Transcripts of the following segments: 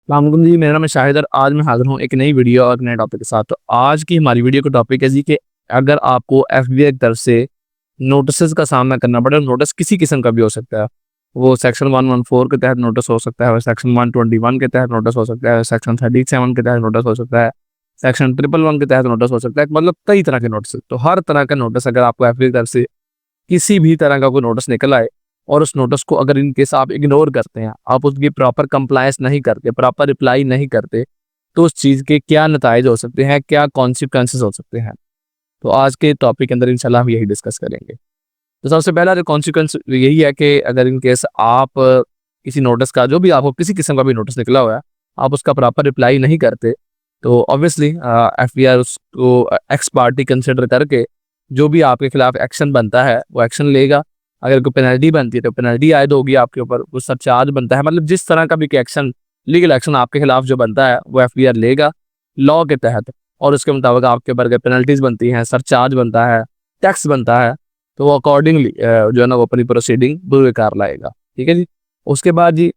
अस्सलामुअलैकुम जी, मेरा नाम है शाहिद और आज मैं हाज़िर हूँ एक नई वीडियो और नए टॉपिक के साथ। तो आज की हमारी वीडियो का टॉपिक है जी कि अगर आपको एफबीआई की तरफ से नोटिसेज़ का सामना करना पड़े, और नोटिस किसी किस्म का भी हो सकता है। वो सेक्शन 114 के तहत नोटिस हो सकता है, सेक्शन 121 के तहत नोटिस हो सकता है, सेक्शन 37 के तहत नोटिस हो सकता है, सेक्शन 111 के तहत नोटिस हो सकता है, मतलब कई तरह के नोटिस। तो हर तरह का नोटिस अगर आपको एफबीआई की तरफ से किसी भी तरह का कोई नोटिस निकल आए और उस नोटिस को अगर इन केस आप इग्नोर करते हैं, आप उसकी प्रॉपर कंप्लायंस नहीं करते, प्रॉपर रिप्लाई नहीं करते, तो उस चीज़ के क्या नताइज हो सकते हैं, क्या कॉन्सिक्वेंसेस हो सकते हैं। तो आज के टॉपिक के अंदर इंशाल्लाह हम यही डिस्कस करेंगे। तो सबसे पहला जो कॉन्सिक्वेंस यही है कि अगर इन केस आप किसी नोटिस का, जो भी आपको किसी किस्म का भी नोटिस निकला हुआ है, आप उसका प्रॉपर रिप्लाई नहीं करते, तो ऑब्वियसली एफबीआई उसको एक्स पार्टी कंसिडर करके जो भी आपके खिलाफ एक्शन बनता है वो एक्शन लेगा। अगर कोई पेनल्टी बनती है तो पेनल्टी आयद होगी आपके ऊपर, कुछ सरचार्ज बनता है, मतलब जिस तरह का भी एक्शन, लीगल एक्शन आपके खिलाफ जो बनता है वो एफबीआई लेगा लॉ के तहत। और उसके मुताबिक आपके ऊपर अगर पेनल्टीज बनती हैं, सरचार्ज बनता है, टैक्स बनता है, तो वो अकॉर्डिंगली जो है ना वो अपनी प्रोसीडिंग कार लाएगा। ठीक है जी। उसके बाद जी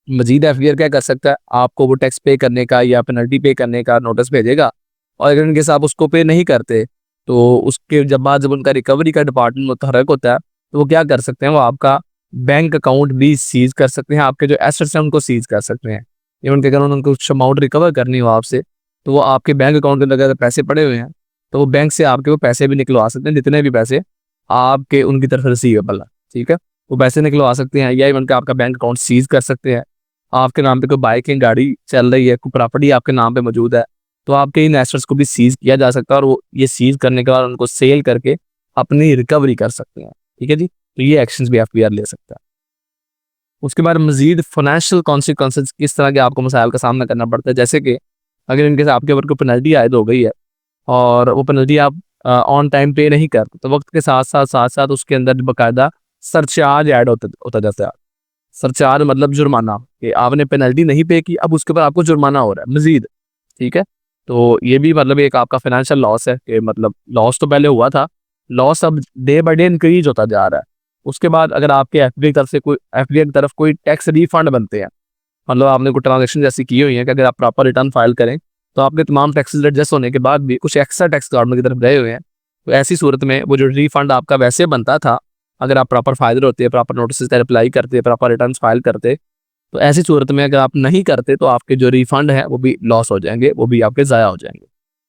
मजीद एफबीआई क्या कर सकता है, आपको वो टैक्स पे करने का या पेनल्टी पे करने का नोटिस भेजेगा, और अगर इनकेस आप उसको पे नहीं करते, तो उसके जब उनका रिकवरी का डिपार्टमेंट मुतहरक होता है, तो वो क्या कर सकते हैं, वो आपका बैंक अकाउंट भी सीज कर सकते हैं, आपके जो एसेट्स हैं उनको सीज कर सकते हैं। इवन कि अगर उनको कुछ अमाउंट रिकवर करनी हो आपसे, तो वो आपके बैंक अकाउंट के अंदर अगर पैसे पड़े हुए हैं, तो वो बैंक से आपके वो पैसे भी निकलवा सकते हैं, जितने भी पैसे आपके उनकी तरफ रिसीवेबल है। ठीक है, वो पैसे निकलवा सकते हैं, या इवन कि आपका बैंक अकाउंट सीज कर सकते हैं। आपके नाम पे कोई बाइक या गाड़ी चल रही है, कोई प्रॉपर्टी आपके नाम पे मौजूद है, तो आपके इन एसेट्स को भी सीज किया जा सकता है, और वो ये सीज करने के बाद उनको सेल करके अपनी रिकवरी कर सकते हैं। ठीक है जी। तो ये एक्शंस भी एफबीआई ले सकता है। उसके बाद मजीद फाइनेंशियल कॉन्सिक्वेंसेज किस तरह के आपको मसाइल का सामना करना पड़ता है, जैसे कि अगर इनके आपके ऊपर कोई पेनल्टी आयद हो गई है और वो पेनल्टी आप ऑन टाइम पे नहीं करते, तो वक्त के साथ साथ उसके अंदर बाकायदा सरचार्ज ऐड होता होता जाता है। सरचार्ज मतलब जुर्माना, कि आपने पेनल्टी नहीं पे की, अब उसके ऊपर आपको जुर्माना हो रहा है मजीद। ठीक है, तो ये भी मतलब एक आपका फाइनेंशियल लॉस है, कि मतलब लॉस तो पहले हुआ था, लॉस अब डे बाय डे इंक्रीज होता जा रहा है। उसके बाद अगर आपके एफबीआई की तरफ कोई टैक्स रिफंड बनते हैं, मतलब आपने कोई ट्रांजेक्शन जैसी की हुई है कि अगर आप प्रॉपर रिटर्न फाइल करें, तो आपके तमाम टैक्सेस एडजस्ट होने के बाद भी कुछ एक्स्ट्रा टैक्स गवर्नमेंट की तरफ गए हुए हैं, तो ऐसी सूरत में वो जो रिफंड आपका वैसे बनता था, अगर आप प्रॉपर फाइल होते, प्रॉपर नोटिस का रिप्लाई करते, प्रॉपर रिटर्न फाइल करते, तो ऐसी सूरत में अगर आप नहीं करते, तो आपके जो रिफंड है वो भी लॉस हो जाएंगे, वो भी आपके ज़ाया हो जाएंगे।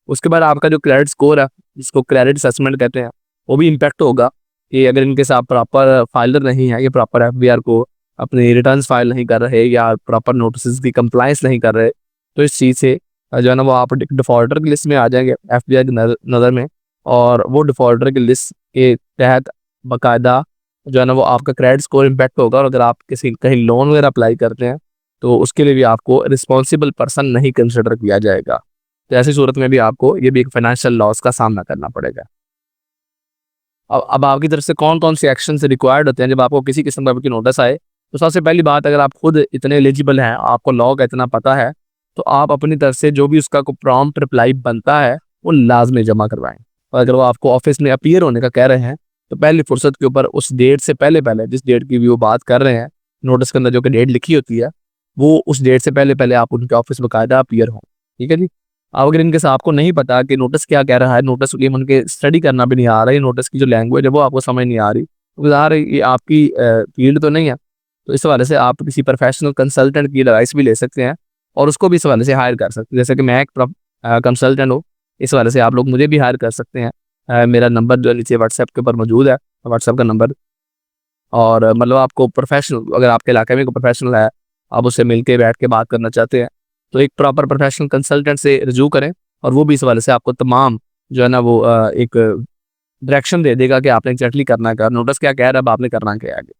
उसके बाद आपका जो क्रेडिट स्कोर है, जिसको क्रेडिट असेसमेंट कहते हैं, वो भी इम्पैक्ट होगा, कि अगर इनके साथ प्रॉपर फाइलर नहीं है, ये प्रॉपर एफबीआर को अपनी रिटर्न्स फाइल नहीं कर रहे, या प्रॉपर नोटिस की कंप्लायंस नहीं कर रहे, तो इस चीज़ से जो है ना वो आप डिफॉल्टर की लिस्ट में आ जाएंगे एफबीआई की नज़र में। और वो डिफॉल्टर की लिस्ट के तहत बाकायदा जो है ना वो आपका क्रेडिट स्कोर इम्पैक्ट होगा, और अगर आप किसी कहीं लोन वगैरह अप्लाई करते हैं, तो उसके लिए भी आपको रिस्पॉन्सिबल पर्सन नहीं कंसिडर किया जाएगा। तो ऐसी सूरत में भी आपको ये भी एक फाइनेंशियल लॉस का सामना करना पड़ेगा। अब आपकी तरफ से कौन कौन से एक्शन से रिक्वायर्ड होते हैं जब आपको किसी किस्म का नोटिस आए, तो सबसे पहली बात, अगर आप खुद इतने एलिजिबल हैं, आपको लॉ का इतना पता है, तो आप अपनी तरफ से जो भी उसका कोई प्रॉम्प्ट रिप्लाई बनता है वो लाजमी जमा करवाएं। और अगर वो आपको ऑफिस में अपीयर होने का कह रहे हैं, तो पहली फुर्सत के ऊपर उस डेट से पहले पहले, जिस डेट की भी वो बात कर रहे हैं, नोटिस के अंदर जो कि डेट लिखी होती है, वो उस डेट से पहले पहले आप उनके ऑफिस में बाकायदा अपीयर हों। ठीक है जी। अब अगर इनके साथ आपको नहीं पता कि नोटिस क्या कह रहा है, नोटिस की उनके स्टडी करना भी नहीं आ रहा है, नोटिस की जो लैंग्वेज है वो आपको समझ नहीं आ रही, तो ज़ाहिर है ये आपकी फील्ड तो नहीं है, तो इस हवाले से आप किसी प्रोफेशनल कंसल्टेंट की एडवाइस भी ले सकते हैं, और उसको भी इस हवाले से हायर कर सकते हैं। जैसे कि मैं एक कंसल्टेंट हूँ, इस हवाले से आप लोग मुझे भी हायर कर सकते हैं। मेरा नंबर जो नीचे व्हाट्सएप के ऊपर मौजूद है, व्हाट्सएप का नंबर। और मतलब आपको प्रोफेशनल, अगर आपके इलाके में कोई प्रोफेशनल है, आप उससे मिल के बैठ के बात करना चाहते हैं, तो एक प्रॉपर प्रोफेशनल कंसल्टेंट से रजू करें, और वो भी इस वाले से आपको तमाम जो है ना वो एक डायरेक्शन दे देगा कि आपने एग्जैक्टली करना क्या, नोटिस क्या कह रहा है, अब आपने करना क्या है आगे।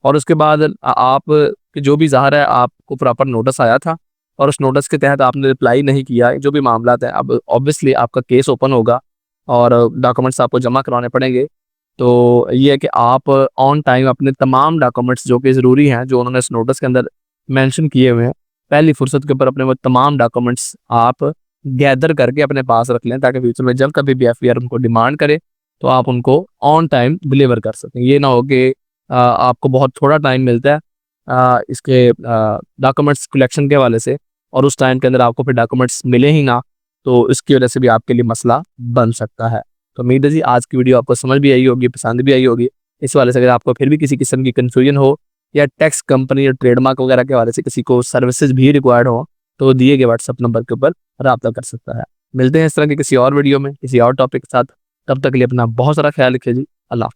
और उसके बाद आप कि जो भी ज़ाहिर है आपको प्रॉपर नोटिस आया था, और उस नोटिस के तहत आपने रिप्लाई नहीं किया, जो भी मामला है, अब ऑब्वियसली आपका केस ओपन होगा, और डॉक्यूमेंट्स आपको जमा करवाने पड़ेंगे। तो ये है कि आप ऑन टाइम अपने तमाम डॉक्यूमेंट्स जो कि ज़रूरी हैं, जो उन्होंने इस नोटिस के अंदर मेंशन किए हुए हैं, पहली फुर्सत के ऊपर अपने वो तमाम डॉक्यूमेंट्स आप गैदर करके अपने पास रख लें, ताकि फ्यूचर में जब कभी भी एफआईआर उनको डिमांड करे, तो आप उनको ऑन टाइम डिलीवर कर सकें। ये ना हो कि आपको बहुत थोड़ा टाइम मिलता है इसके डॉक्यूमेंट्स कलेक्शन के हवाले से, और उस टाइम के अंदर आपको फिर डॉक्यूमेंट्स मिले ही ना, तो इसकी वजह से भी आपके लिए मसला बन सकता है। तो उम्मीद है जी आज की वीडियो आपको समझ भी आई होगी, पसंद भी आई होगी। इस वाले से अगर आपको फिर भी किसी किस्म की कन्फ्यूजन हो या टैक्स कंपनी या ट्रेडमार्क वगैरह के हवाले से किसी को सर्विसेज भी रिक्वायर्ड हो, तो दिए गए व्हाट्सएप नंबर के ऊपर रब्ता कर सकता है। मिलते हैं इस तरह के किसी और वीडियो में किसी और टॉपिक के साथ। तब तक के लिए अपना बहुत सारा ख्याल रखिए जी। अल्लाह हाफ़िज़।